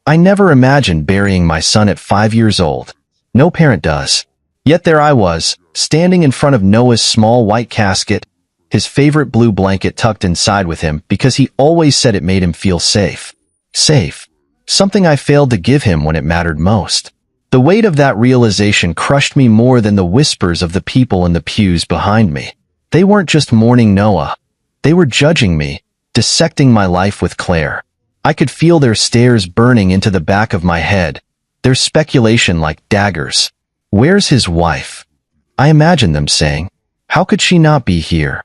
I never imagined burying my son at 5 years old. No parent does. Yet there I was, standing in front of Noah's small white casket, his favorite blue blanket tucked inside with him because he always said it made him feel safe. Safe. Something I failed to give him when it mattered most. The weight of that realization crushed me more than the whispers of the people in the pews behind me. They weren't just mourning Noah. They were judging me, dissecting my life with Claire. I could feel their stares burning into the back of my head, their speculation like daggers. Where's his wife? I imagined them saying, how could she not be here?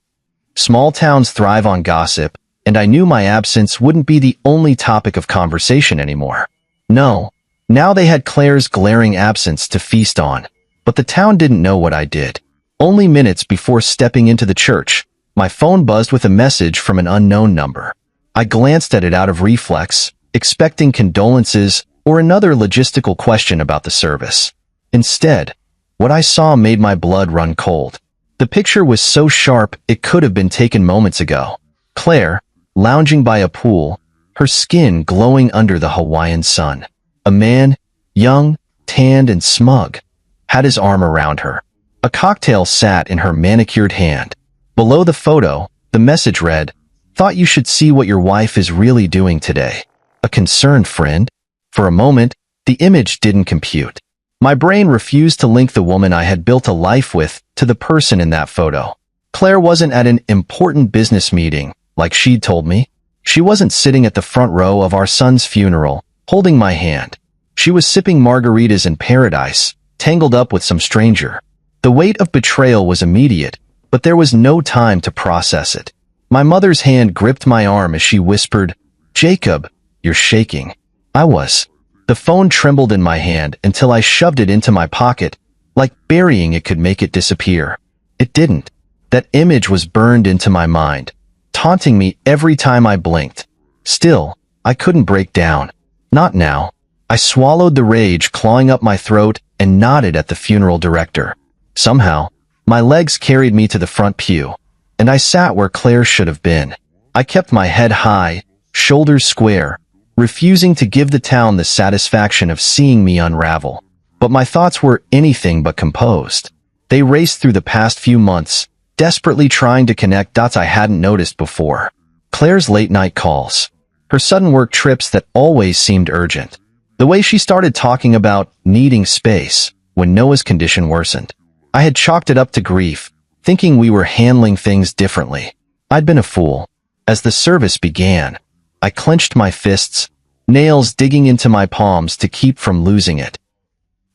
Small towns thrive on gossip, and I knew my absence wouldn't be the only topic of conversation anymore. No, now they had Claire's glaring absence to feast on, but the town didn't know what I did. Only minutes before stepping into the church, my phone buzzed with a message from an unknown number. I glanced at it out of reflex, expecting condolences or another logistical question about the service. Instead, what I saw made my blood run cold. The picture was so sharp it could have been taken moments ago. Claire, lounging by a pool, her skin glowing under the Hawaiian sun. A man, young, tanned, and smug, had his arm around her. A cocktail sat in her manicured hand. Below the photo, the message read, "Thought you should see what your wife is really doing today. A concerned friend." For a moment, the image didn't compute. My brain refused to link the woman I had built a life with to the person in that photo. Claire wasn't at an important business meeting, like she'd told me. She wasn't sitting at the front row of our son's funeral, holding my hand. She was sipping margaritas in paradise, tangled up with some stranger. The weight of betrayal was immediate, but there was no time to process it. My mother's hand gripped my arm as she whispered, "Jacob, you're shaking." I was. The phone trembled in my hand until I shoved it into my pocket, like burying it could make it disappear. It didn't. That image was burned into my mind, taunting me every time I blinked. Still, I couldn't break down. Not now. I swallowed the rage clawing up my throat and nodded at the funeral director. Somehow, my legs carried me to the front pew, and I sat where Claire should have been. I kept my head high, shoulders square, refusing to give the town the satisfaction of seeing me unravel. But my thoughts were anything but composed. They raced through the past few months, desperately trying to connect dots I hadn't noticed before. Claire's late-night calls. Her sudden work trips that always seemed urgent. The way she started talking about needing space when Noah's condition worsened. I had chalked it up to grief, thinking we were handling things differently. I'd been a fool. As the service began, I clenched my fists, nails digging into my palms to keep from losing it.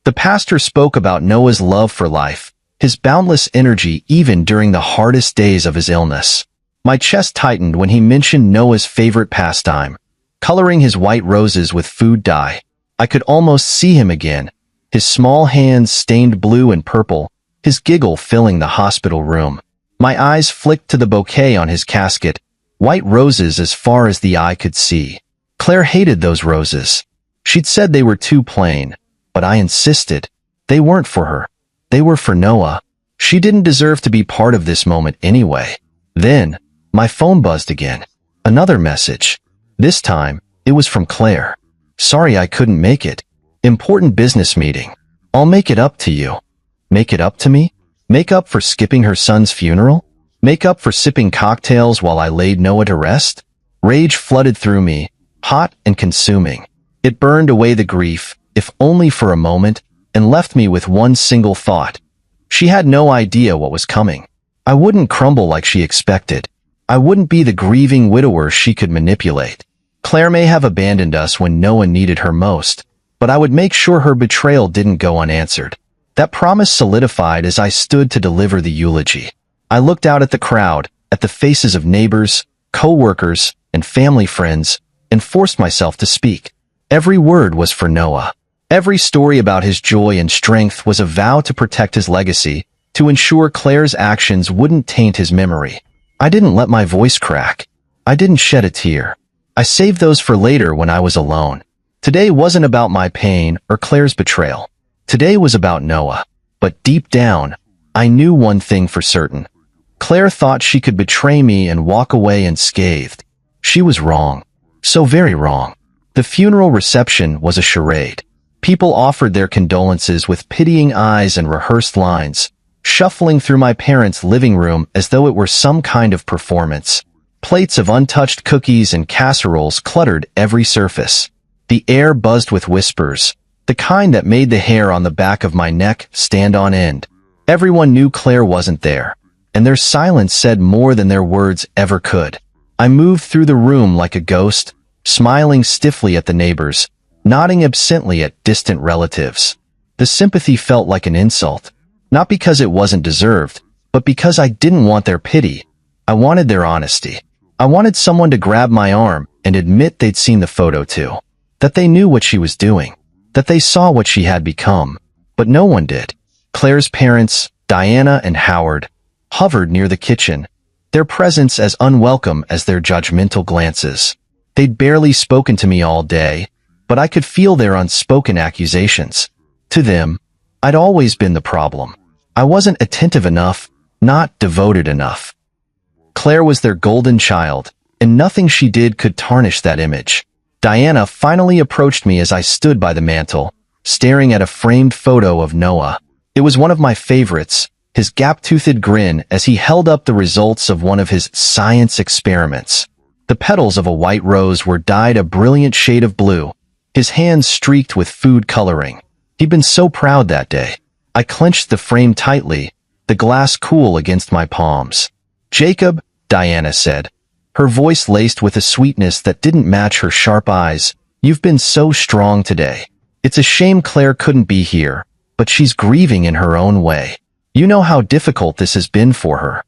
The pastor spoke about Noah's love for life, his boundless energy even during the hardest days of his illness. My chest tightened when he mentioned Noah's favorite pastime, coloring his white roses with food dye. I could almost see him again, his small hands stained blue and purple, his giggle filling the hospital room. My eyes flicked to the bouquet on his casket, white roses as far as the eye could see. Claire hated those roses. She'd said they were too plain, but I insisted. They weren't for her. They were for Noah. She didn't deserve to be part of this moment anyway. Then, my phone buzzed again. Another message. This time, it was from Claire. "Sorry I couldn't make it. Important business meeting. I'll make it up to you." Make it up to me? Make up for skipping her son's funeral? Make up for sipping cocktails while I laid Noah to rest? Rage flooded through me, hot and consuming. It burned away the grief, if only for a moment, and left me with one single thought. She had no idea what was coming. I wouldn't crumble like she expected. I wouldn't be the grieving widower she could manipulate. Claire may have abandoned us when Noah needed her most, but I would make sure her betrayal didn't go unanswered. That promise solidified as I stood to deliver the eulogy. I looked out at the crowd, at the faces of neighbors, co-workers, and family friends, and forced myself to speak. Every word was for Noah. Every story about his joy and strength was a vow to protect his legacy, to ensure Claire's actions wouldn't taint his memory. I didn't let my voice crack. I didn't shed a tear. I saved those for later when I was alone. Today wasn't about my pain or Claire's betrayal. Today was about Noah. But deep down, I knew one thing for certain. Claire thought she could betray me and walk away unscathed. She was wrong. So very wrong. The funeral reception was a charade. People offered their condolences with pitying eyes and rehearsed lines, shuffling through my parents' living room as though it were some kind of performance. Plates of untouched cookies and casseroles cluttered every surface. The air buzzed with whispers, the kind that made the hair on the back of my neck stand on end. Everyone knew Claire wasn't there, and their silence said more than their words ever could. I moved through the room like a ghost, smiling stiffly at the neighbors, nodding absently at distant relatives. The sympathy felt like an insult, not because it wasn't deserved, but because I didn't want their pity. I wanted their honesty. I wanted someone to grab my arm and admit they'd seen the photo too, that they knew what she was doing, that they saw what she had become. But no one did. Claire's parents, Diana and Howard, hovered near the kitchen, their presence as unwelcome as their judgmental glances. They'd barely spoken to me all day, but I could feel their unspoken accusations. To them, I'd always been the problem. I wasn't attentive enough, not devoted enough. Claire was their golden child, and nothing she did could tarnish that image. Diana finally approached me as I stood by the mantel, staring at a framed photo of Noah. It was one of my favorites, his gap-toothed grin as he held up the results of one of his science experiments. The petals of a white rose were dyed a brilliant shade of blue, his hands streaked with food coloring. He'd been so proud that day. I clenched the frame tightly, the glass cool against my palms. "Jacob," Diana said, her voice laced with a sweetness that didn't match her sharp eyes, "you've been so strong today. It's a shame Claire couldn't be here, but she's grieving in her own way. You know how difficult this has been for her."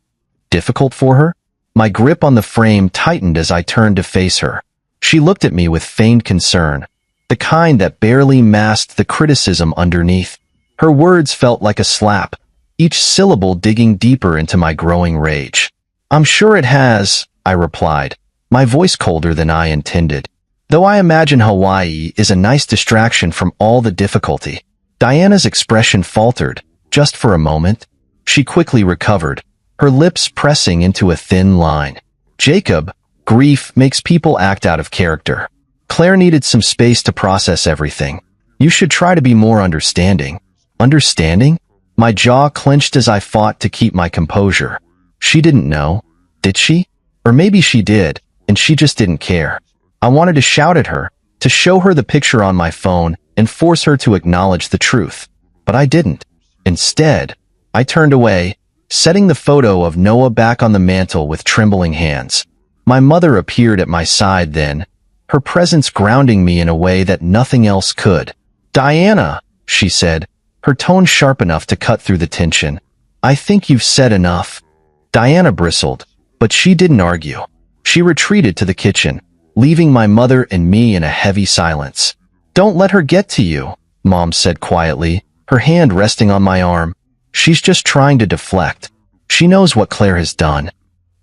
Difficult for her? My grip on the frame tightened as I turned to face her. She looked at me with feigned concern, the kind that barely masked the criticism underneath. Her words felt like a slap, each syllable digging deeper into my growing rage. "I'm sure it has," I replied, my voice colder than I intended. "Though I imagine Hawaii is a nice distraction from all the difficulty." Diana's expression faltered, just for a moment. She quickly recovered, her lips pressing into a thin line. "Jacob, grief makes people act out of character. Claire needed some space to process everything. You should try to be more understanding." Understanding? My jaw clenched as I fought to keep my composure. She didn't know, did she? Or maybe she did, and she just didn't care. I wanted to shout at her, to show her the picture on my phone and force her to acknowledge the truth. But I didn't. Instead, I turned away, setting the photo of Noah back on the mantel with trembling hands. My mother appeared at my side then, her presence grounding me in a way that nothing else could. "Diana," she said, her tone sharp enough to cut through the tension. "I think you've said enough." Diana bristled, but she didn't argue. She retreated to the kitchen, leaving my mother and me in a heavy silence. "Don't let her get to you," Mom said quietly, her hand resting on my arm. "She's just trying to deflect. She knows what Claire has done."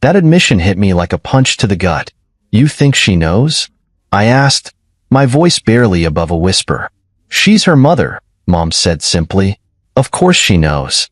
That admission hit me like a punch to the gut. "You think she knows?" I asked, my voice barely above a whisper. "She's her mother," Mom said simply. "Of course she knows."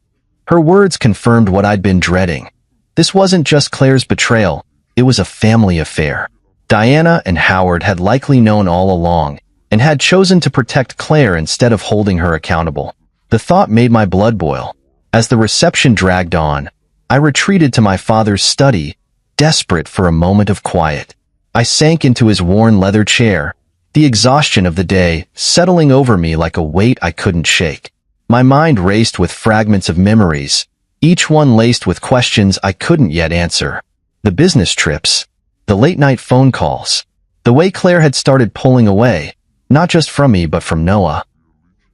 Her words confirmed what I'd been dreading. This wasn't just Claire's betrayal, it was a family affair. Diana and Howard had likely known all along, and had chosen to protect Claire instead of holding her accountable. The thought made my blood boil. As the reception dragged on, I retreated to my father's study, desperate for a moment of quiet. I sank into his worn leather chair, the exhaustion of the day settling over me like a weight I couldn't shake. My mind raced with fragments of memories, each one laced with questions I couldn't yet answer. The business trips, the late-night phone calls, the way Claire had started pulling away, not just from me but from Noah.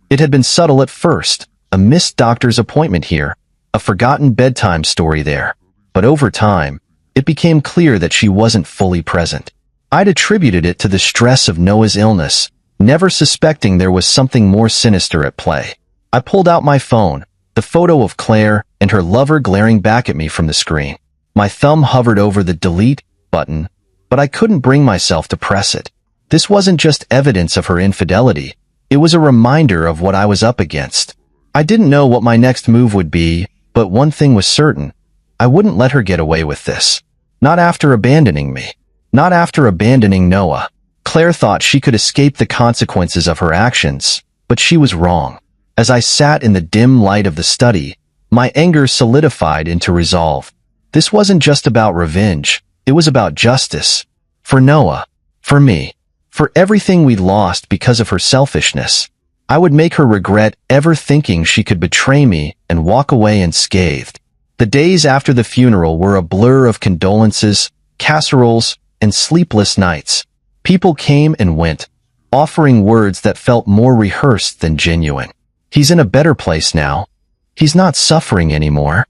It had been subtle at first, a missed doctor's appointment here, a forgotten bedtime story there. But over time, it became clear that she wasn't fully present. I'd attributed it to the stress of Noah's illness, never suspecting there was something more sinister at play. I pulled out my phone, the photo of Claire and her lover glaring back at me from the screen. My thumb hovered over the delete button, but I couldn't bring myself to press it. This wasn't just evidence of her infidelity, it was a reminder of what I was up against. I didn't know what my next move would be, but one thing was certain. I wouldn't let her get away with this. Not after abandoning me. Not after abandoning Noah. Claire thought she could escape the consequences of her actions, but she was wrong. As I sat in the dim light of the study, my anger solidified into resolve. This wasn't just about revenge, it was about justice. For Noah, for me, for everything we'd lost because of her selfishness. I would make her regret ever thinking she could betray me and walk away unscathed. The days after the funeral were a blur of condolences, casseroles, and sleepless nights. People came and went, offering words that felt more rehearsed than genuine. He's in a better place now. He's not suffering anymore.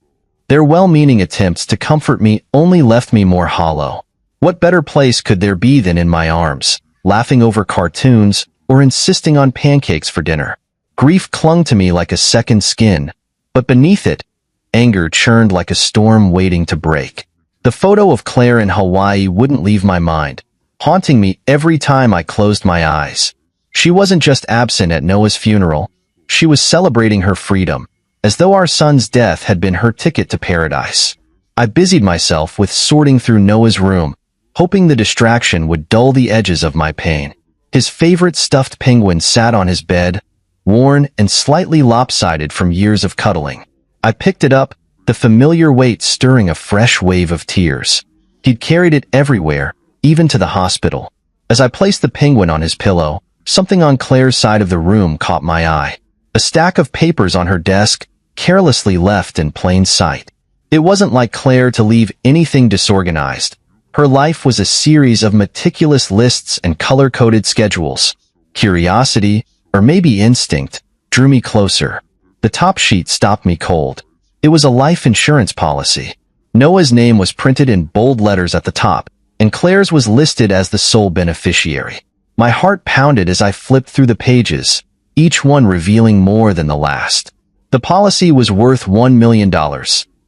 Their well-meaning attempts to comfort me only left me more hollow. What better place could there be than in my arms, laughing over cartoons, or insisting on pancakes for dinner? Grief clung to me like a second skin, but beneath it, anger churned like a storm waiting to break. The photo of Claire in Hawaii wouldn't leave my mind, haunting me every time I closed my eyes. She wasn't just absent at Noah's funeral, she was celebrating her freedom, as though our son's death had been her ticket to paradise. I busied myself with sorting through Noah's room, hoping the distraction would dull the edges of my pain. His favorite stuffed penguin sat on his bed, worn and slightly lopsided from years of cuddling. I picked it up, the familiar weight stirring a fresh wave of tears. He'd carried it everywhere, even to the hospital. As I placed the penguin on his pillow, something on Claire's side of the room caught my eye. A stack of papers on her desk, carelessly left in plain sight. It wasn't like Claire to leave anything disorganized. Her life was a series of meticulous lists and color-coded schedules. Curiosity, or maybe instinct, drew me closer. The top sheet stopped me cold. It was a life insurance policy. Noah's name was printed in bold letters at the top, and Claire's was listed as the sole beneficiary. My heart pounded as I flipped through the pages, each one revealing more than the last. The policy was worth $1 million,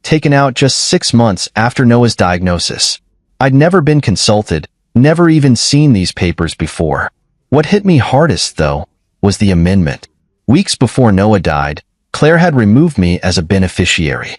taken out just 6 months after Noah's diagnosis. I'd never been consulted, never even seen these papers before. What hit me hardest, though, was the amendment. Weeks before Noah died, Claire had removed me as a beneficiary.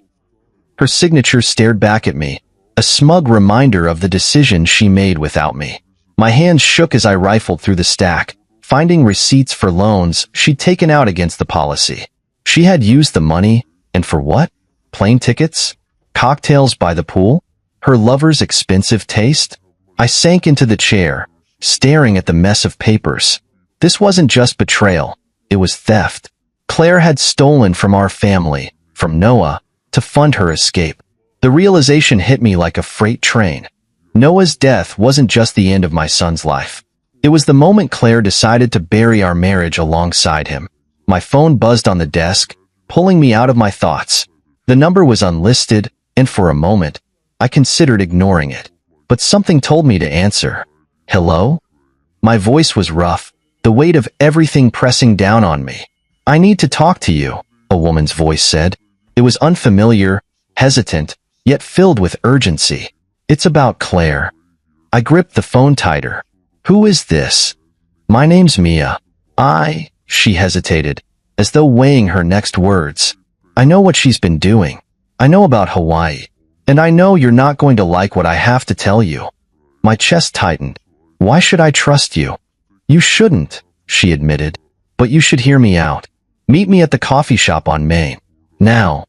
Her signature stared back at me, a smug reminder of the decision she made without me. My hands shook as I rifled through the stack, finding receipts for loans she'd taken out against the policy. She had used the money, and for what? Plane tickets? Cocktails by the pool? Her lover's expensive taste? I sank into the chair, staring at the mess of papers. This wasn't just betrayal, it was theft. Claire had stolen from our family, from Noah, to fund her escape. The realization hit me like a freight train. Noah's death wasn't just the end of my son's life. It was the moment Claire decided to bury our marriage alongside him. My phone buzzed on the desk, pulling me out of my thoughts. The number was unlisted, and for a moment, I considered ignoring it. But something told me to answer. Hello? My voice was rough, the weight of everything pressing down on me. I need to talk to you, a woman's voice said. It was unfamiliar, hesitant, yet filled with urgency. It's about Claire. I gripped the phone tighter. Who is this? My name's Mia. She hesitated, as though weighing her next words. I know what she's been doing. I know about Hawaii. And I know you're not going to like what I have to tell you. My chest tightened. Why should I trust you? You shouldn't, she admitted. But you should hear me out. Meet me at the coffee shop on Main. Now.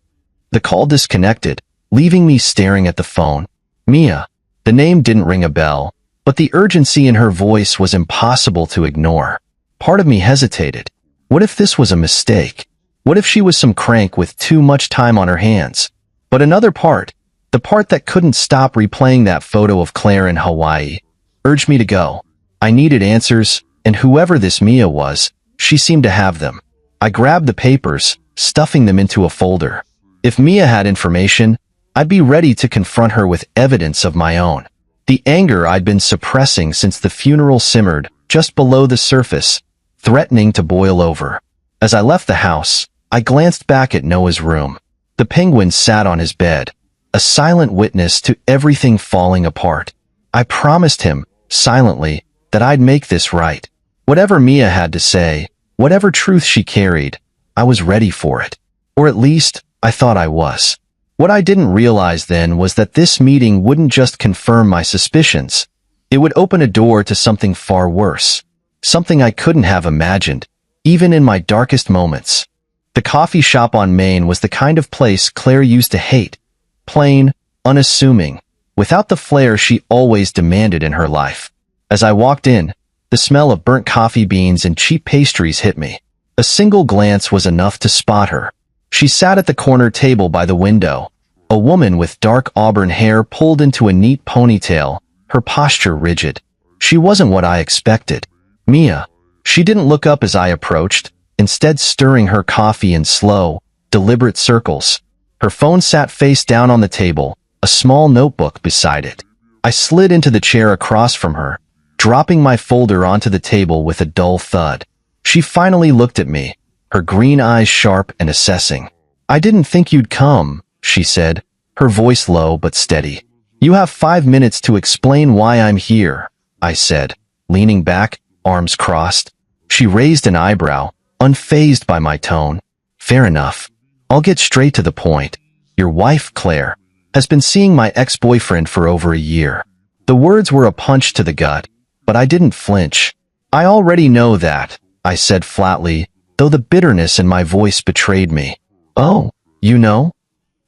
The call disconnected, leaving me staring at the phone. Mia. The name didn't ring a bell, but the urgency in her voice was impossible to ignore. Part of me hesitated. What if this was a mistake? What if she was some crank with too much time on her hands? But another part, the part that couldn't stop replaying that photo of Claire in Hawaii, urged me to go. I needed answers, and whoever this Mia was, she seemed to have them. I grabbed the papers, stuffing them into a folder. If Mia had information, I'd be ready to confront her with evidence of my own. The anger I'd been suppressing since the funeral simmered just below the surface, threatening to boil over. As I left the house, I glanced back at Noah's room. The penguin sat on his bed, a silent witness to everything falling apart. I promised him, silently, that I'd make this right. Whatever Mia had to say, whatever truth she carried, I was ready for it. Or at least, I thought I was. What I didn't realize then was that this meeting wouldn't just confirm my suspicions, It would open a door to something far worse. Something I couldn't have imagined, even in my darkest moments. The coffee shop on Main was the kind of place Claire used to hate. Plain, unassuming, without the flair she always demanded in her life. As I walked in, the smell of burnt coffee beans and cheap pastries hit me. A single glance was enough to spot her. She sat at the corner table by the window, a woman with dark auburn hair pulled into a neat ponytail, her posture rigid. She wasn't what I expected. Mia. She didn't look up as I approached, instead stirring her coffee in slow, deliberate circles. Her phone sat face down on the table, a small notebook beside it. I slid into the chair across from her, dropping my folder onto the table with a dull thud. She finally looked at me, her green eyes sharp and assessing. "I didn't think you'd come," she said, her voice low but steady. "You have 5 minutes to explain why I'm here," I said, leaning back, arms crossed. She raised an eyebrow, unfazed by my tone. "Fair enough. I'll get straight to the point. Your wife, Claire, has been seeing my ex-boyfriend for over a year." The words were a punch to the gut, but I didn't flinch. "I already know that," I said flatly, though the bitterness in my voice betrayed me. "Oh, you know?"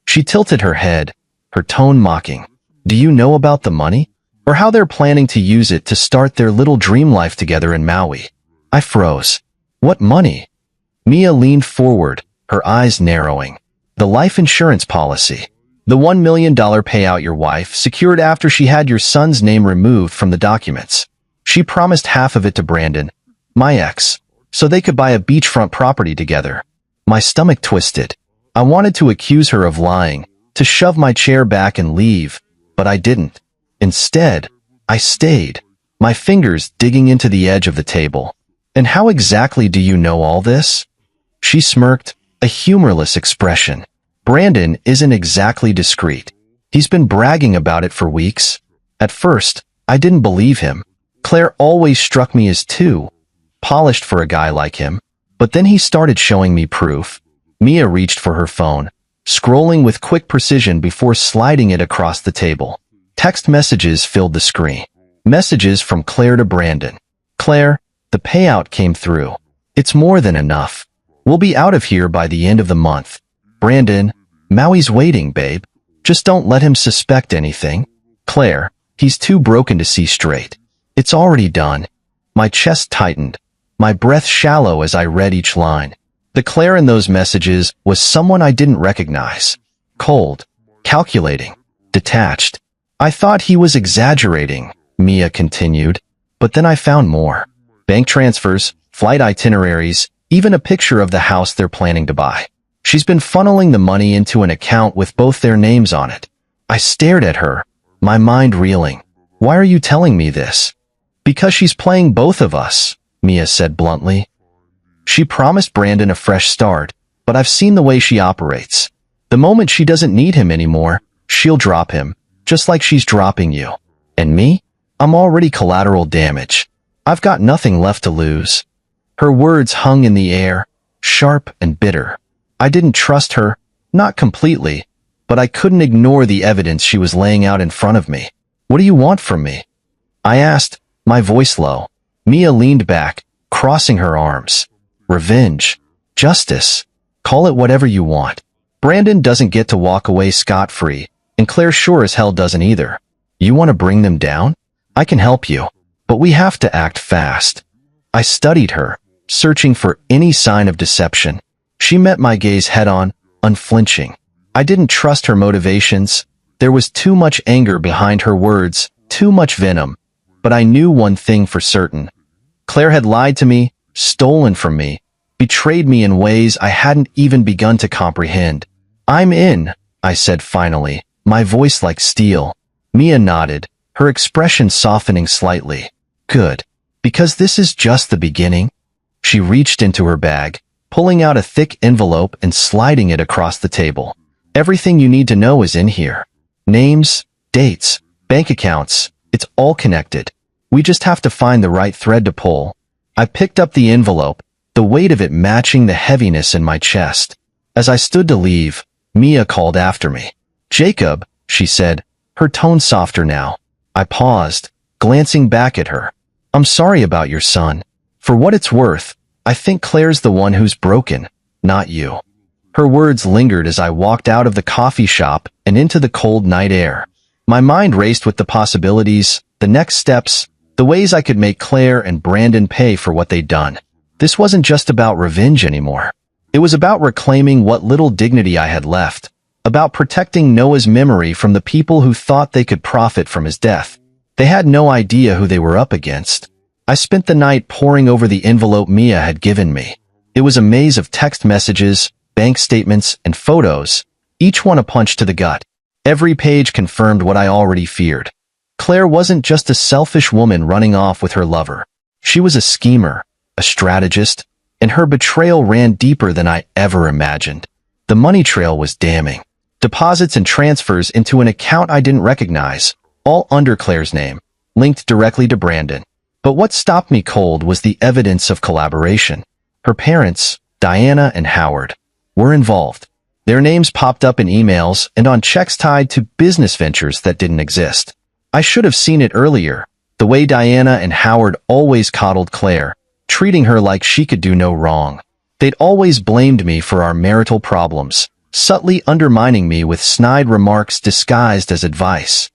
She tilted her head, her tone mocking. "Do you know about the money? Or how they're planning to use it to start their little dream life together in Maui?" I froze. "What money?" Mia leaned forward, her eyes narrowing. "The life insurance policy. The $1 million payout your wife secured after she had your son's name removed from the documents. She promised half of it to Brandon, my ex, so they could buy a beachfront property together." My stomach twisted. I wanted to accuse her of lying, to shove my chair back and leave, but I didn't. Instead, I stayed, my fingers digging into the edge of the table. "And how exactly do you know all this?" She smirked, a humorless expression. "Brandon isn't exactly discreet. He's been bragging about it for weeks. At first, I didn't believe him. Claire always struck me as too polished for a guy like him. But then he started showing me proof." Mia reached for her phone, scrolling with quick precision before sliding it across the table. Text messages filled the screen. Messages from Claire to Brandon. "Claire, the payout came through. It's more than enough. We'll be out of here by the end of the month. Brandon, Maui's waiting, babe. Just don't let him suspect anything. Claire, he's too broken to see straight. It's already done." My chest tightened, my breath shallow as I read each line. The Claire in those messages was someone I didn't recognize. Cold, calculating, detached. "I thought he was exaggerating," Mia continued, "but then I found more. Bank transfers, flight itineraries, even a picture of the house they're planning to buy. She's been funneling the money into an account with both their names on it." I stared at her, my mind reeling. "Why are you telling me this?" "Because she's playing both of us," Mia said bluntly. "She promised Brandon a fresh start, but I've seen the way she operates. The moment she doesn't need him anymore, she'll drop him, just like she's dropping you. And me? I'm already collateral damage. I've got nothing left to lose." Her words hung in the air, sharp and bitter. I didn't trust her, not completely, but I couldn't ignore the evidence she was laying out in front of me. "What do you want from me?" I asked, my voice low. Mia leaned back, crossing her arms. "Revenge. Justice. Call it whatever you want. Brandon doesn't get to walk away scot-free, and Claire sure as hell doesn't either. You want to bring them down? I can help you, but we have to act fast." I studied her, searching for any sign of deception. She met my gaze head-on, unflinching. I didn't trust her motivations. There was too much anger behind her words, too much venom. But I knew one thing for certain. Claire had lied to me, stolen from me, betrayed me in ways I hadn't even begun to comprehend. "I'm in," I said finally, my voice like steel. Mia nodded, her expression softening slightly. "Good. Because this is just the beginning." She reached into her bag, pulling out a thick envelope and sliding it across the table. "Everything you need to know is in here. Names, dates, bank accounts, it's all connected. We just have to find the right thread to pull." I picked up the envelope, the weight of it matching the heaviness in my chest. As I stood to leave, Mia called after me. "Jacob," she said, her tone softer now. I paused, glancing back at her. I'm sorry about your son. For what it's worth, I think Claire's the one who's broken, not you. Her words lingered as I walked out of the coffee shop and into the cold night air. My mind raced with the possibilities, the next steps, the ways I could make Claire and Brandon pay for what they'd done. This wasn't just about revenge anymore. It was about reclaiming what little dignity I had left, about protecting Noah's memory from the people who thought they could profit from his death. They had no idea who they were up against. I spent the night poring over the envelope Mia had given me. It was a maze of text messages, bank statements, and photos, each one a punch to the gut. Every page confirmed what I already feared. Claire wasn't just a selfish woman running off with her lover. She was a schemer, a strategist, and her betrayal ran deeper than I ever imagined. The money trail was damning. Deposits and transfers into an account I didn't recognize, all under Claire's name, linked directly to Brandon. But what stopped me cold was the evidence of collaboration. Her parents, Diana and Howard, were involved. Their names popped up in emails and on checks tied to business ventures that didn't exist. I should have seen it earlier, the way Diana and Howard always coddled Claire, treating her like she could do no wrong. They'd always blamed me for our marital problems, subtly undermining me with snide remarks disguised as advice.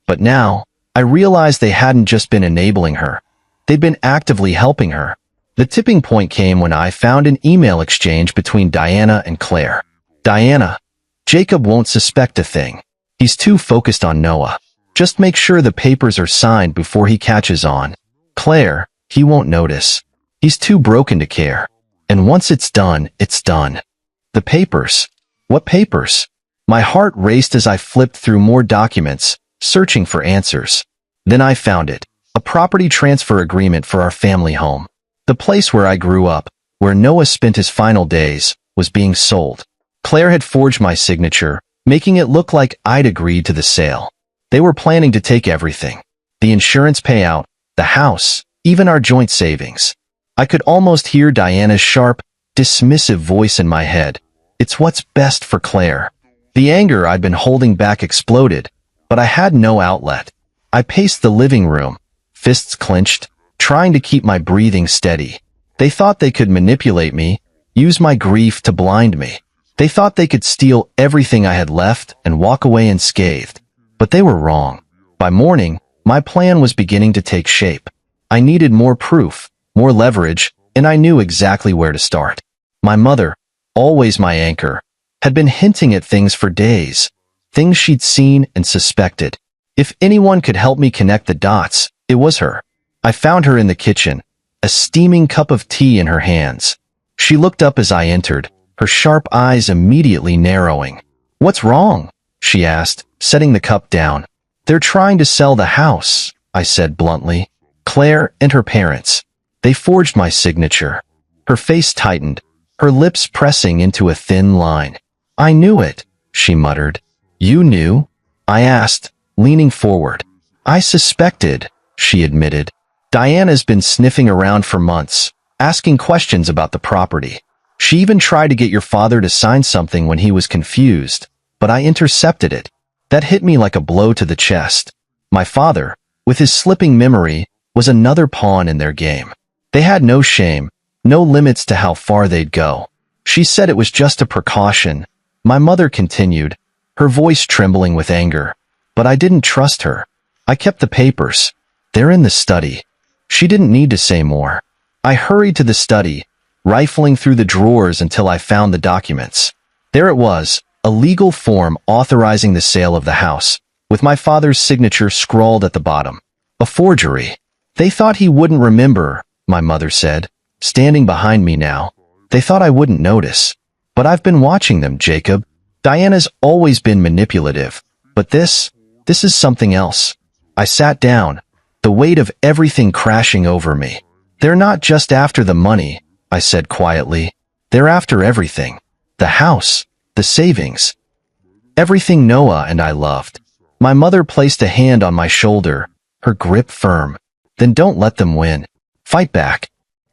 But now, I realized they hadn't just been enabling her. They'd been actively helping her. The tipping point came when I found an email exchange between Diana and Claire. Diana, Jacob won't suspect a thing. He's too focused on Noah. Just make sure the papers are signed before he catches on. Claire, he won't notice. He's too broken to care. And once it's done, it's done. The papers. What papers? My heart raced as I flipped through more documents, searching for answers. Then I found it. A property transfer agreement for our family home. The place where I grew up, where Noah spent his final days, was being sold. Claire had forged my signature, making it look like I'd agreed to the sale. They were planning to take everything. The insurance payout, the house, even our joint savings. I could almost hear Diana's sharp, dismissive voice in my head. It's what's best for Claire. The anger I'd been holding back exploded, but I had no outlet. I paced the living room, fists clenched, trying to keep my breathing steady. They thought they could manipulate me, use my grief to blind me. They thought they could steal everything I had left and walk away unscathed. But they were wrong. By morning, my plan was beginning to take shape. I needed more proof, more leverage, and I knew exactly where to start. My mother, always my anchor, had been hinting at things for days, things she'd seen and suspected. If anyone could help me connect the dots, it was her. I found her in the kitchen, a steaming cup of tea in her hands. She looked up as I entered, her sharp eyes immediately narrowing. "What's wrong?" she asked, setting the cup down. "They're trying to sell the house," I said bluntly. "Claire and her parents. They forged my signature." Her face tightened, her lips pressing into a thin line. "I knew it," she muttered. "You knew?" I asked, leaning forward. "I suspected," she admitted. "Diana's been sniffing around for months, asking questions about the property. She even tried to get your father to sign something when he was confused, but I intercepted it. That hit me like a blow to the chest. My father, with his slipping memory, was another pawn in their game. They had no shame, no limits to how far they'd go. She said it was just a precaution." My mother continued, her voice trembling with anger. "But I didn't trust her. I kept the papers. They're in the study." She didn't need to say more. I hurried to the study, rifling through the drawers until I found the documents. There it was, a legal form authorizing the sale of the house, with my father's signature scrawled at the bottom. A forgery. "They thought he wouldn't remember," my mother said, standing behind me now. "They thought I wouldn't notice. But I've been watching them, Jacob. Diana's always been manipulative. But this is something else." I sat down, the weight of everything crashing over me. "They're not just after the money," I said quietly. "They're after everything. The house, the savings. Everything Noah and I loved." My mother placed a hand on my shoulder, her grip firm. "Then don't let them win. Fight back."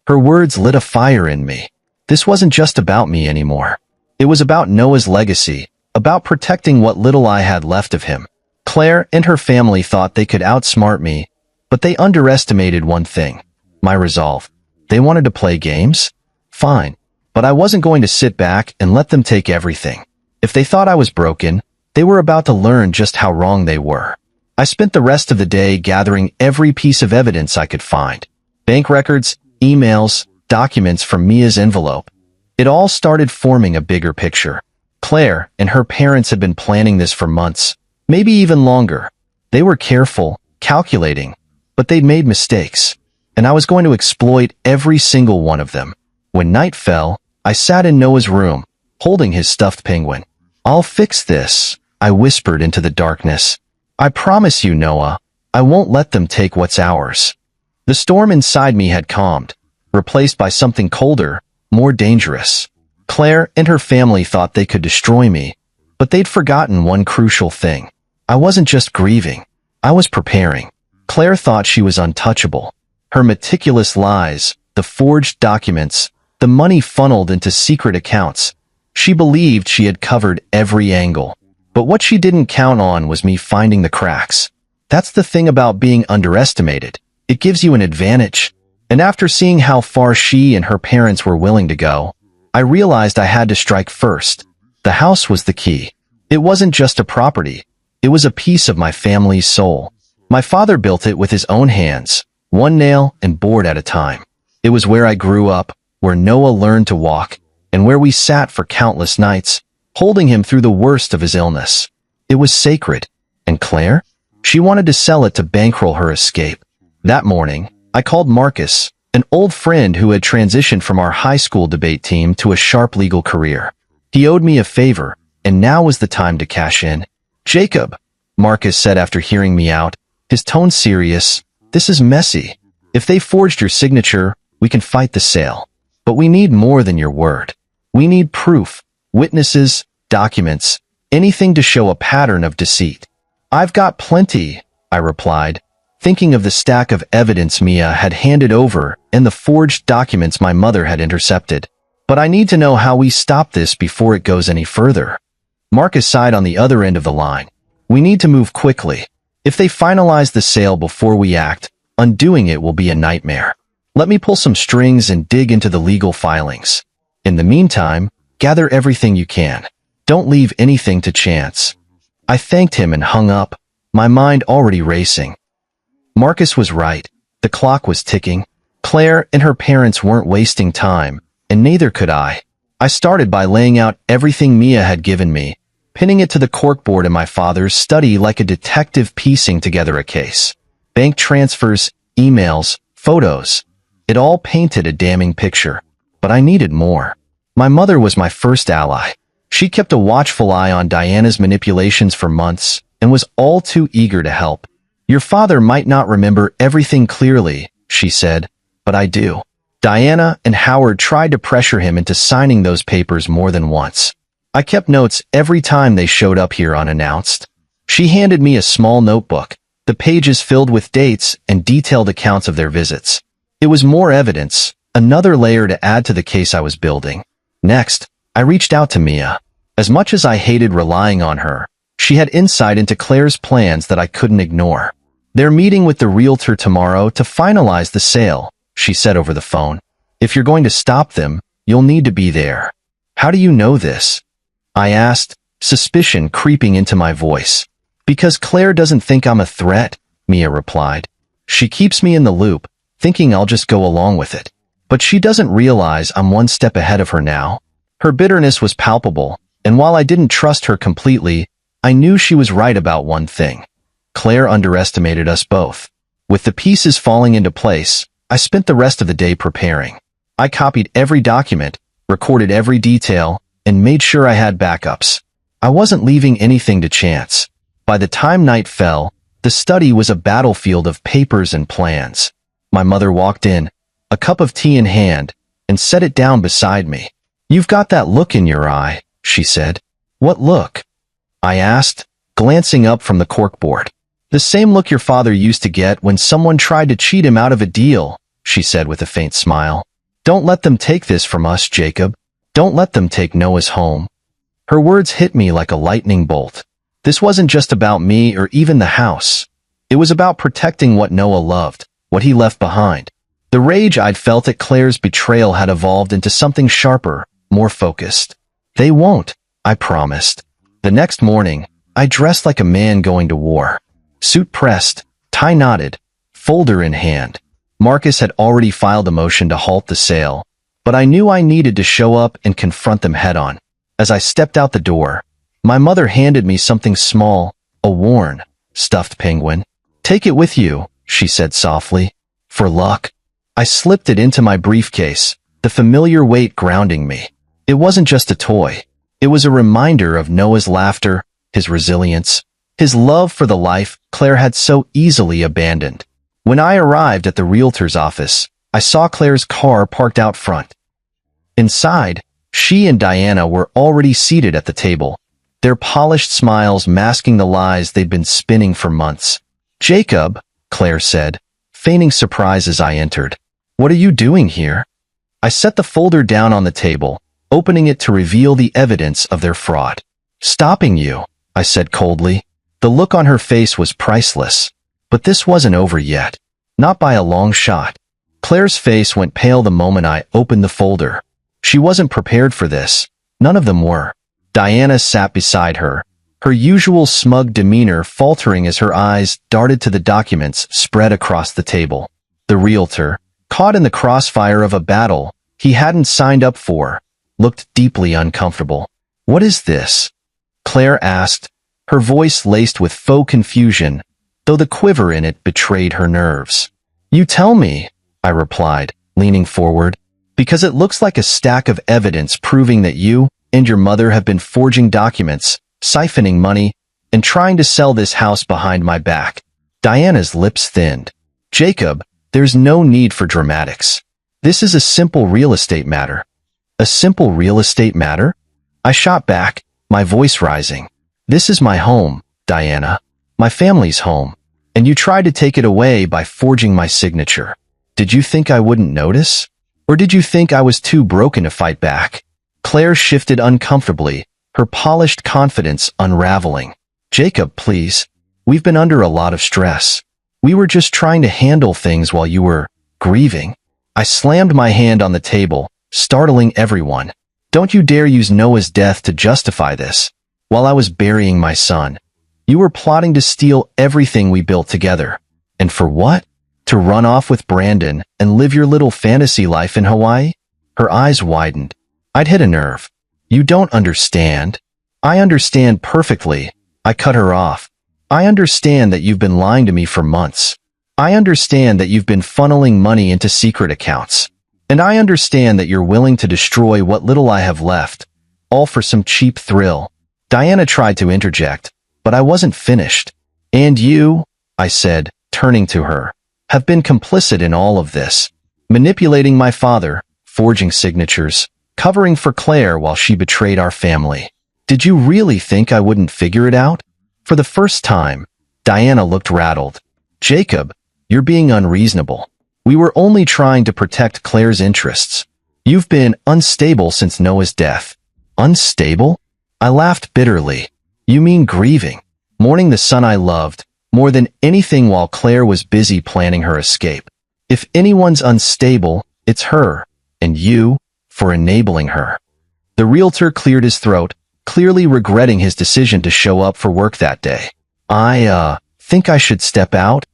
Her words lit a fire in me. This wasn't just about me anymore. It was about Noah's legacy, about protecting what little I had left of him. Claire and her family thought they could outsmart me, But they underestimated one thing: my resolve. They wanted to play games? Fine. But I wasn't going to sit back and let them take everything. If they thought I was broken, they were about to learn just how wrong they were. I spent the rest of the day gathering every piece of evidence I could find. Bank records, emails, documents from Mia's envelope. It all started forming a bigger picture. Claire and her parents had been planning this for months, maybe even longer. They were careful, calculating, but they'd made mistakes, and I was going to exploit every single one of them. When night fell, I sat in Noah's room, holding his stuffed penguin. "I'll fix this," I whispered into the darkness. "I promise you, Noah, I won't let them take what's ours." The storm inside me had calmed, replaced by something colder, more dangerous. Claire and her family thought they could destroy me, but they'd forgotten one crucial thing. I wasn't just grieving. I was preparing. Claire thought she was untouchable. Her meticulous lies, the forged documents, the money funneled into secret accounts. She believed she had covered every angle. But what she didn't count on was me finding the cracks. That's the thing about being underestimated. It gives you an advantage. And after seeing how far she and her parents were willing to go, I realized I had to strike first. The house was the key. It wasn't just a property. It was a piece of my family's soul. My father built it with his own hands, one nail and board at a time. It was where I grew up, where Noah learned to walk, and where we sat for countless nights, holding him through the worst of his illness. It was sacred. And Claire? She wanted to sell it to bankroll her escape. That morning, I called Marcus, an old friend who had transitioned from our high school debate team to a sharp legal career. He owed me a favor, and now was the time to cash in. "Jacob," Marcus said after hearing me out, his tone serious, "this is messy. If they forged your signature, we can fight the sale. But we need more than your word. We need proof, witnesses, documents, anything to show a pattern of deceit." "I've got plenty," I replied, thinking of the stack of evidence Mia had handed over and the forged documents my mother had intercepted. "But I need to know how we stop this before it goes any further." Marcus sighed on the other end of the line. "We need to move quickly. If they finalize the sale before we act, undoing it will be a nightmare. Let me pull some strings and dig into the legal filings. In the meantime, gather everything you can. Don't leave anything to chance." I thanked him and hung up, my mind already racing. Marcus was right. The clock was ticking. Claire and her parents weren't wasting time, and neither could I. I started by laying out everything Mia had given me, pinning it to the corkboard in my father's study like a detective piecing together a case. Bank transfers, emails, photos. It all painted a damning picture. But I needed more. My mother was my first ally. She kept a watchful eye on Diana's manipulations for months and was all too eager to help. "Your father might not remember everything clearly," she said, "but I do." Diana and Howard tried to pressure him into signing those papers more than once. I kept notes every time they showed up here unannounced. She handed me a small notebook, the pages filled with dates and detailed accounts of their visits. It was more evidence, another layer to add to the case I was building. Next, I reached out to Mia. As much as I hated relying on her, she had insight into Claire's plans that I couldn't ignore. "They're meeting with the realtor tomorrow to finalize the sale," she said over the phone. "If you're going to stop them, you'll need to be there." "How do you know this?" I asked, suspicion creeping into my voice. "Because Claire doesn't think I'm a threat," Mia replied. "She keeps me in the loop, thinking I'll just go along with it. But she doesn't realize I'm one step ahead of her now." Her bitterness was palpable, and while I didn't trust her completely, I knew she was right about one thing. Claire underestimated us both. With the pieces falling into place, I spent the rest of the day preparing. I copied every document, recorded every detail, and made sure I had backups. I wasn't leaving anything to chance. By the time night fell, the study was a battlefield of papers and plans. My mother walked in, a cup of tea in hand, and set it down beside me. "You've got that look in your eye," she said. "What look?" I asked, glancing up from the corkboard. "The same look your father used to get when someone tried to cheat him out of a deal," she said with a faint smile. "Don't let them take this from us, Jacob. Don't let them take Noah's home." Her words hit me like a lightning bolt. This wasn't just about me or even the house. It was about protecting what Noah loved, what he left behind. The rage I'd felt at Claire's betrayal had evolved into something sharper, more focused. They won't, I promised. The next morning, I dressed like a man going to war. Suit pressed, tie knotted, folder in hand. Marcus had already filed a motion to halt the sale, but I knew I needed to show up and confront them head-on. As I stepped out the door, my mother handed me something small, a worn, stuffed penguin. "Take it with you," she said softly. "For luck." I slipped it into my briefcase, the familiar weight grounding me. It wasn't just a toy. It was a reminder of Noah's laughter, his resilience, his love for the life Claire had so easily abandoned. When I arrived at the realtor's office, I saw Claire's car parked out front. Inside, she and Diana were already seated at the table, their polished smiles masking the lies they'd been spinning for months. "Jacob," Claire said, feigning surprise as I entered. "What are you doing here?" I set the folder down on the table, opening it to reveal the evidence of their fraud. "Stopping you," I said coldly. The look on her face was priceless. But this wasn't over yet. Not by a long shot. Claire's face went pale the moment I opened the folder. She wasn't prepared for this. None of them were. Diana sat beside her, her usual smug demeanor faltering as her eyes darted to the documents spread across the table. The realtor, caught in the crossfire of a battle he hadn't signed up for, looked deeply uncomfortable. "What is this?" Claire asked, her voice laced with faux confusion, though the quiver in it betrayed her nerves. "You tell me," I replied, leaning forward, "because it looks like a stack of evidence proving that you and your mother have been forging documents, siphoning money, and trying to sell this house behind my back." Diana's lips thinned. "Jacob, there's no need for dramatics. This is a simple real estate matter." "A simple real estate matter?" I shot back, my voice rising. "This is my home, Diana. My family's home. And you tried to take it away by forging my signature. Did you think I wouldn't notice? Or did you think I was too broken to fight back?" Claire shifted uncomfortably, her polished confidence unraveling. "Jacob, please. We've been under a lot of stress. We were just trying to handle things while you were grieving." I slammed my hand on the table, startling everyone. "Don't you dare use Noah's death to justify this. While I was burying my son, you were plotting to steal everything we built together. And for what? To run off with Brandon and live your little fantasy life in Hawaii?" Her eyes widened. I'd hit a nerve. "You don't understand." "I understand perfectly," I cut her off. "I understand that you've been lying to me for months. I understand that you've been funneling money into secret accounts. And I understand that you're willing to destroy what little I have left, all for some cheap thrill." Diana tried to interject, but I wasn't finished. "And you," I said, turning to her, "have been complicit in all of this, manipulating my father, forging signatures, covering for Claire while she betrayed our family. Did you really think I wouldn't figure it out?" For the first time, Diana looked rattled. "Jacob, you're being unreasonable. We were only trying to protect Claire's interests. You've been unstable since Noah's death." "Unstable?" I laughed bitterly. "You mean grieving, mourning the son I loved, more than anything while Claire was busy planning her escape. If anyone's unstable, it's her, and you, for enabling her." The realtor cleared his throat, clearly regretting his decision to show up for work that day. "I, think I should step out?"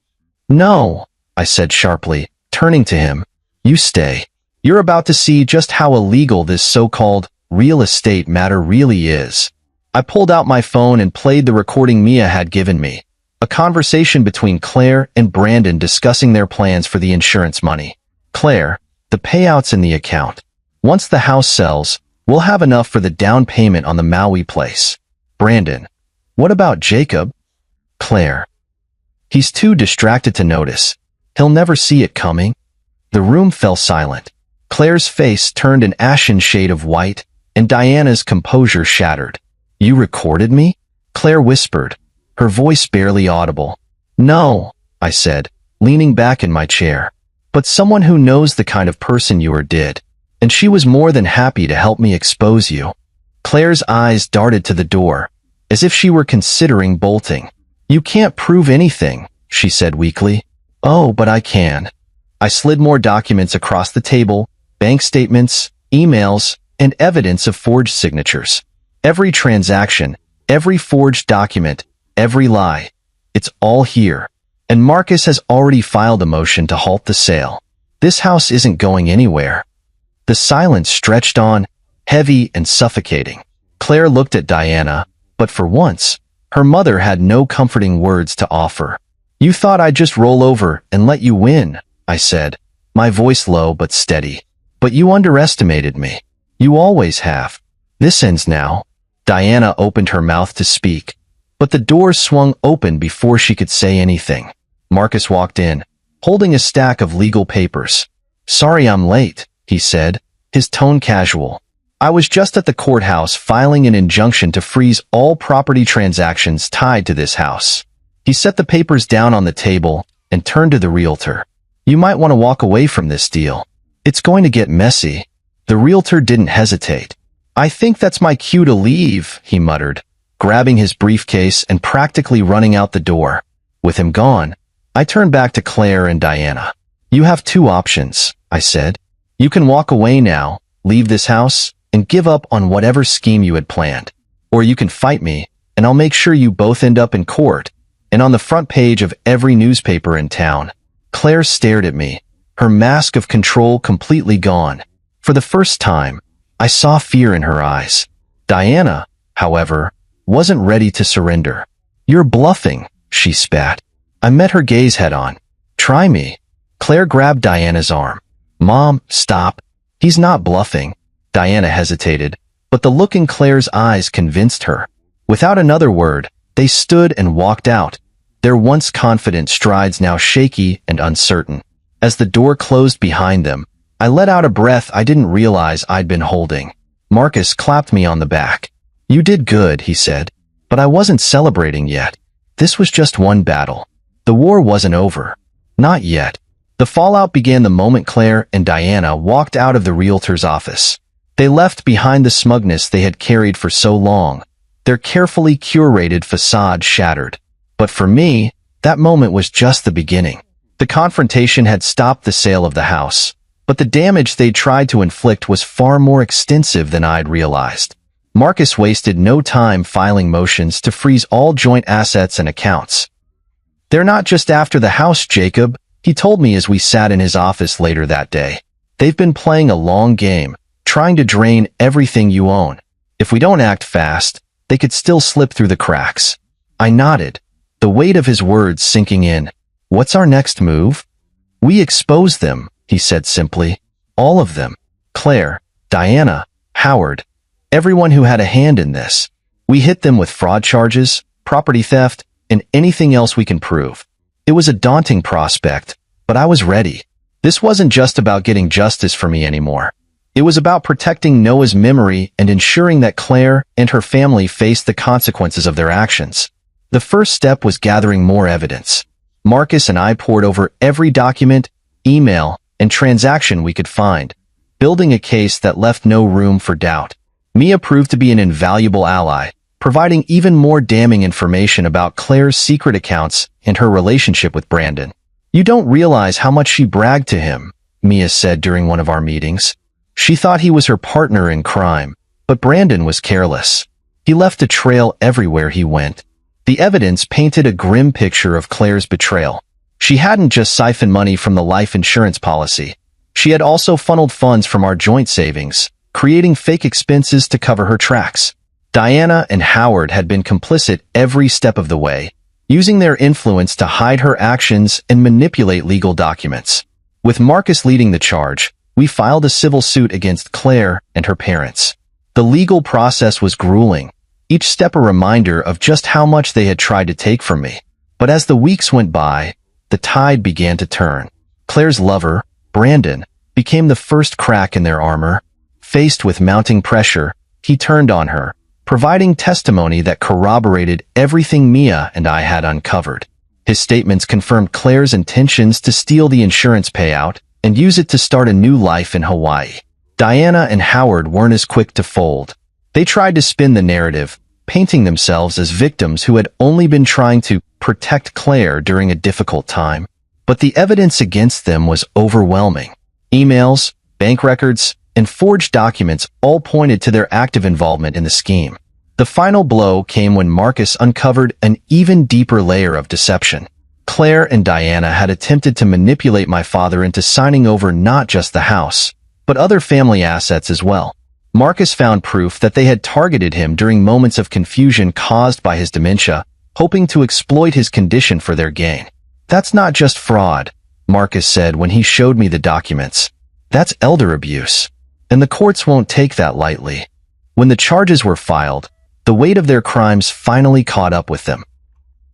"No," I said sharply, turning to him. "You stay. You're about to see just how illegal this so-called real estate matter really is." I pulled out my phone and played the recording Mia had given me, a conversation between Claire and Brandon discussing their plans for the insurance money. "Claire, the payout's in the account. Once the house sells, we'll have enough for the down payment on the Maui place." Brandon, "What about Jacob?" Claire, "He's too distracted to notice. He'll never see it coming." The room fell silent. Claire's face turned an ashen shade of white, and Diana's composure shattered. "You recorded me?" Claire whispered, her voice barely audible. "No," I said, leaning back in my chair. "But someone who knows the kind of person you are did, and she was more than happy to help me expose you." Claire's eyes darted to the door, as if she were considering bolting. "You can't prove anything," she said weakly. Oh, but I can. I slid more documents across the table, bank statements, emails, and evidence of forged signatures. Every transaction, every forged document, every lie. It's all here. And Marcus has already filed a motion to halt the sale. This house isn't going anywhere. The silence stretched on, heavy and suffocating. Claire looked at Diana, but for once, her mother had no comforting words to offer. You thought I'd just roll over and let you win, I said, my voice low but steady. But you underestimated me. You always have. This ends now. Diana opened her mouth to speak, but the door swung open before she could say anything. Marcus walked in, holding a stack of legal papers. Sorry I'm late, he said, his tone casual. I was just at the courthouse filing an injunction to freeze all property transactions tied to this house. He set the papers down on the table and turned to the realtor. You might want to walk away from this deal. It's going to get messy. The realtor didn't hesitate. I think that's my cue to leave, he muttered, grabbing his briefcase and practically running out the door. With him gone, I turned back to Claire and Diana. You have two options, I said. You can walk away now, leave this house, and give up on whatever scheme you had planned. Or you can fight me, and I'll make sure you both end up in court, and on the front page of every newspaper in town. Claire stared at me, her mask of control completely gone. For the first time, I saw fear in her eyes. Diana, however, wasn't ready to surrender. You're bluffing, she spat. I met her gaze head on. Try me. Claire grabbed Diana's arm. Mom, stop. He's not bluffing. Diana hesitated, but the look in Claire's eyes convinced her. Without another word, they stood and walked out, their once confident strides now shaky and uncertain. As the door closed behind them, I let out a breath I didn't realize I'd been holding. Marcus clapped me on the back. You did good, he said, but I wasn't celebrating yet. This was just one battle. The war wasn't over. Not yet. The fallout began the moment Claire and Diana walked out of the realtor's office. They left behind the smugness they had carried for so long, their carefully curated facade shattered. But for me, that moment was just the beginning. The confrontation had stopped the sale of the house, but the damage they'd tried to inflict was far more extensive than I'd realized. Marcus wasted no time filing motions to freeze all joint assets and accounts. They're not just after the house, Jacob, he told me as we sat in his office later that day. They've been playing a long game, trying to drain everything you own. If we don't act fast, they could still slip through the cracks. I nodded, the weight of his words sinking in. What's our next move? We expose them, he said simply. All of them. Claire, Diana, Howard, everyone who had a hand in this. We hit them with fraud charges, property theft, and anything else we can prove. It was a daunting prospect, but I was ready. This wasn't just about getting justice for me anymore. It was about protecting Noah's memory and ensuring that Claire and her family faced the consequences of their actions. The first step was gathering more evidence. Marcus and I pored over every document, email, and transaction we could find, building a case that left no room for doubt. Mia proved to be an invaluable ally, providing even more damning information about Claire's secret accounts and her relationship with Brandon. You don't realize how much she bragged to him, Mia said during one of our meetings. She thought he was her partner in crime, but Brandon was careless. He left a trail everywhere he went. The evidence painted a grim picture of Claire's betrayal. She hadn't just siphoned money from the life insurance policy. She had also funneled funds from our joint savings, creating fake expenses to cover her tracks. Diana and Howard had been complicit every step of the way, using their influence to hide her actions and manipulate legal documents. With Marcus leading the charge, we filed a civil suit against Claire and her parents. The legal process was grueling, each step a reminder of just how much they had tried to take from me. But as the weeks went by, the tide began to turn. Claire's lover, Brandon, became the first crack in their armor. Faced with mounting pressure, he turned on her, providing testimony that corroborated everything Mia and I had uncovered. His statements confirmed Claire's intentions to steal the insurance payout and use it to start a new life in Hawaii. Diana and Howard weren't as quick to fold. They tried to spin the narrative, painting themselves as victims who had only been trying to protect Claire during a difficult time. But the evidence against them was overwhelming. Emails, bank records, and forged documents all pointed to their active involvement in the scheme. The final blow came when Marcus uncovered an even deeper layer of deception. Claire and Diana had attempted to manipulate my father into signing over not just the house, but other family assets as well. Marcus found proof that they had targeted him during moments of confusion caused by his dementia, hoping to exploit his condition for their gain. "That's not just fraud," Marcus said when he showed me the documents. "That's elder abuse. And the courts won't take that lightly." When the charges were filed, the weight of their crimes finally caught up with them.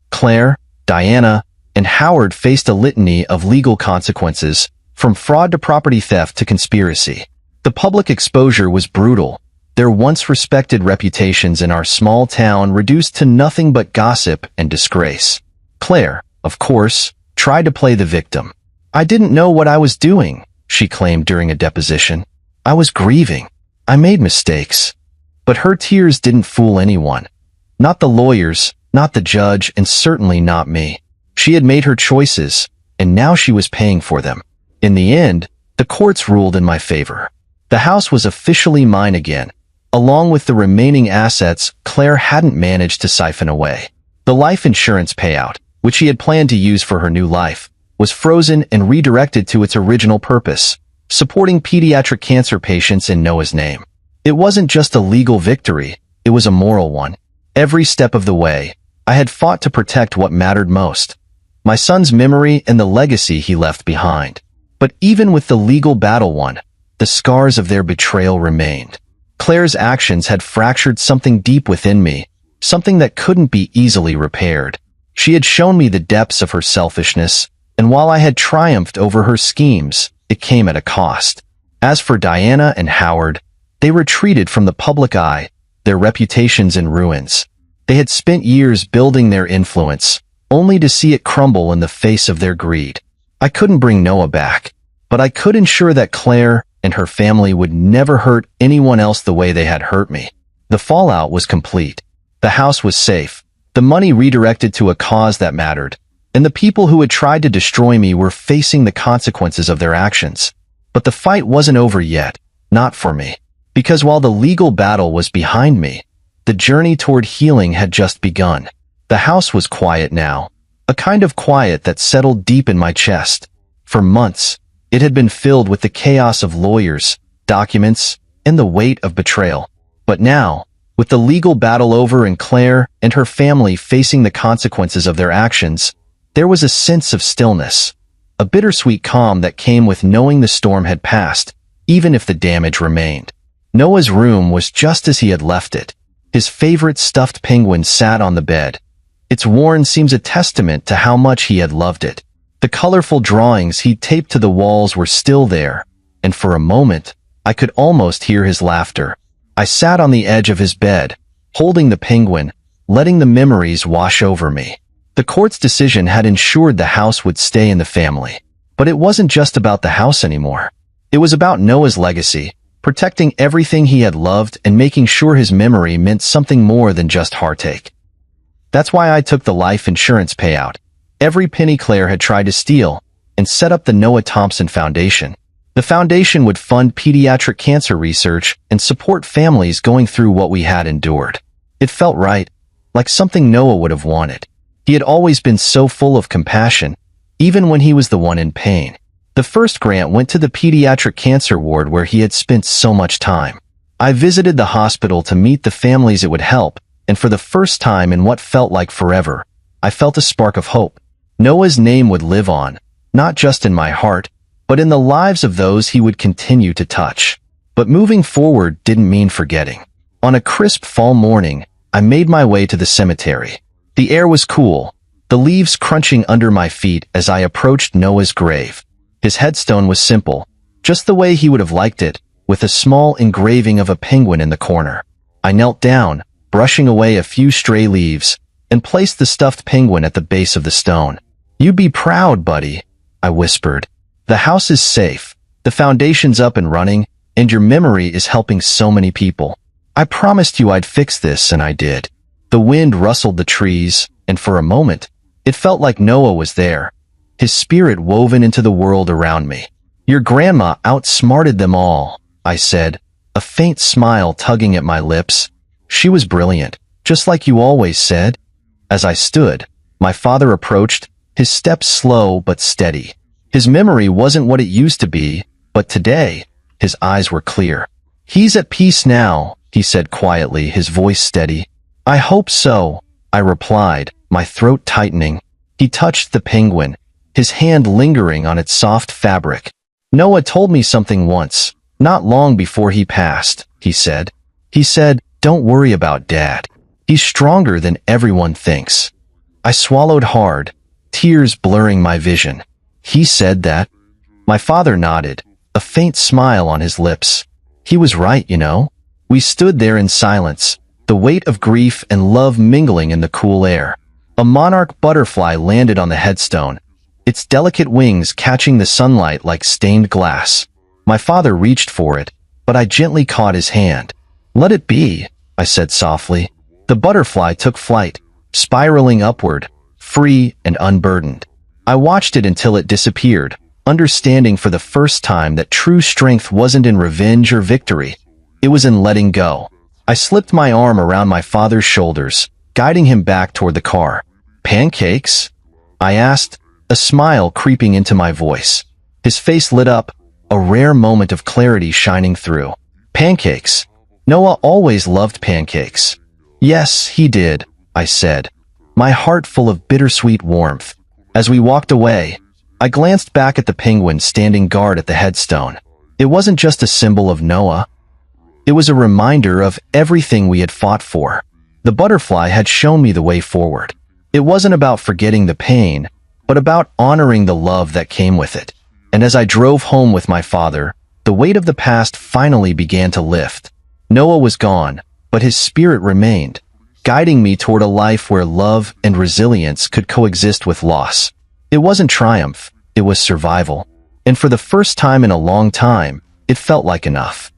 Claire, Diana, and Howard faced a litany of legal consequences, from fraud to property theft to conspiracy. The public exposure was brutal. Their once respected reputations in our small town reduced to nothing but gossip and disgrace. Claire, of course, tried to play the victim. "I didn't know what I was doing," she claimed during a deposition. "I was grieving. I made mistakes." But her tears didn't fool anyone. Not the lawyers, not the judge, and certainly not me. She had made her choices, and now she was paying for them. In the end, the courts ruled in my favor. The house was officially mine again, along with the remaining assets Claire hadn't managed to siphon away. The life insurance payout, which she had planned to use for her new life, was frozen and redirected to its original purpose, supporting pediatric cancer patients in Noah's name. It wasn't just a legal victory, it was a moral one. Every step of the way, I had fought to protect what mattered most: my son's memory and the legacy he left behind. But even with the legal battle won, the scars of their betrayal remained. Claire's actions had fractured something deep within me, something that couldn't be easily repaired. She had shown me the depths of her selfishness, and while I had triumphed over her schemes, it came at a cost. As for Diana and Howard, they retreated from the public eye, their reputations in ruins. They had spent years building their influence, only to see it crumble in the face of their greed. I couldn't bring Noah back, but I could ensure that Claire and her family would never hurt anyone else the way they had hurt me. The fallout was complete. The house was safe, the money redirected to a cause that mattered, and the people who had tried to destroy me were facing the consequences of their actions. But the fight wasn't over yet, not for me. Because while the legal battle was behind me, the journey toward healing had just begun. The house was quiet now, a kind of quiet that settled deep in my chest. For months, it had been filled with the chaos of lawyers, documents, and the weight of betrayal. But now, with the legal battle over and Claire and her family facing the consequences of their actions, there was a sense of stillness, a bittersweet calm that came with knowing the storm had passed, even if the damage remained. Noah's room was just as he had left it. His favorite stuffed penguin sat on the bed. Its worn seams a testament to how much he had loved it. The colorful drawings he'd taped to the walls were still there, and for a moment, I could almost hear his laughter. I sat on the edge of his bed, holding the penguin, letting the memories wash over me. The court's decision had ensured the house would stay in the family. But it wasn't just about the house anymore. It was about Noah's legacy, protecting everything he had loved and making sure his memory meant something more than just heartache. That's why I took the life insurance payout, every penny Claire had tried to steal, and set up the Noah Thompson Foundation. The foundation would fund pediatric cancer research and support families going through what we had endured. It felt right, like something Noah would have wanted. He had always been so full of compassion, even when he was the one in pain. The first grant went to the pediatric cancer ward where he had spent so much time. I visited the hospital to meet the families it would help, and for the first time in what felt like forever, I felt a spark of hope. Noah's name would live on, not just in my heart, but in the lives of those he would continue to touch. But moving forward didn't mean forgetting. On a crisp fall morning, I made my way to the cemetery. The air was cool, the leaves crunching under my feet as I approached Noah's grave. His headstone was simple, just the way he would have liked it, with a small engraving of a penguin in the corner. I knelt down, brushing away a few stray leaves, and placed the stuffed penguin at the base of the stone. "You be proud, buddy," I whispered. "The house is safe, the foundation's up and running, and your memory is helping so many people. I promised you I'd fix this, and I did." The wind rustled the trees, and for a moment, It felt like Noah was there, his spirit woven into the world around me. Your grandma outsmarted them all, I said, a faint smile tugging at my lips. She was brilliant, just like you always said. As I stood, my father approached, his steps slow but steady. His memory wasn't what it used to be, but today, his eyes were clear. He's at peace now, he said quietly, his voice steady. I hope so, I replied, my throat tightening. He touched the penguin, his hand lingering on its soft fabric. Noah told me something once, not long before he passed, he said. He said, don't worry about Dad. He's stronger than everyone thinks. I swallowed hard, tears blurring my vision. He said that? My father nodded, a faint smile on his lips. He was right, you know. We stood there in silence, the weight of grief and love mingling in the cool air. A monarch butterfly landed on the headstone, its delicate wings catching the sunlight like stained glass. My father reached for it, but I gently caught his hand. Let it be, I said softly. The butterfly took flight, spiraling upward, free and unburdened. I watched it until it disappeared, understanding for the first time that true strength wasn't in revenge or victory. It was in letting go. I slipped my arm around my father's shoulders, guiding him back toward the car. Pancakes? I asked, a smile creeping into my voice. His face lit up, a rare moment of clarity shining through. Pancakes. Noah always loved pancakes. Yes, he did, I said, my heart full of bittersweet warmth. As we walked away, I glanced back at the penguin standing guard at the headstone. It wasn't just a symbol of Noah. It was a reminder of everything we had fought for. The butterfly had shown me the way forward. It wasn't about forgetting the pain, but about honoring the love that came with it. And as I drove home with my father, the weight of the past finally began to lift. Noah was gone, but his spirit remained, guiding me toward a life where love and resilience could coexist with loss. It wasn't triumph, it was survival. And for the first time in a long time, it felt like enough.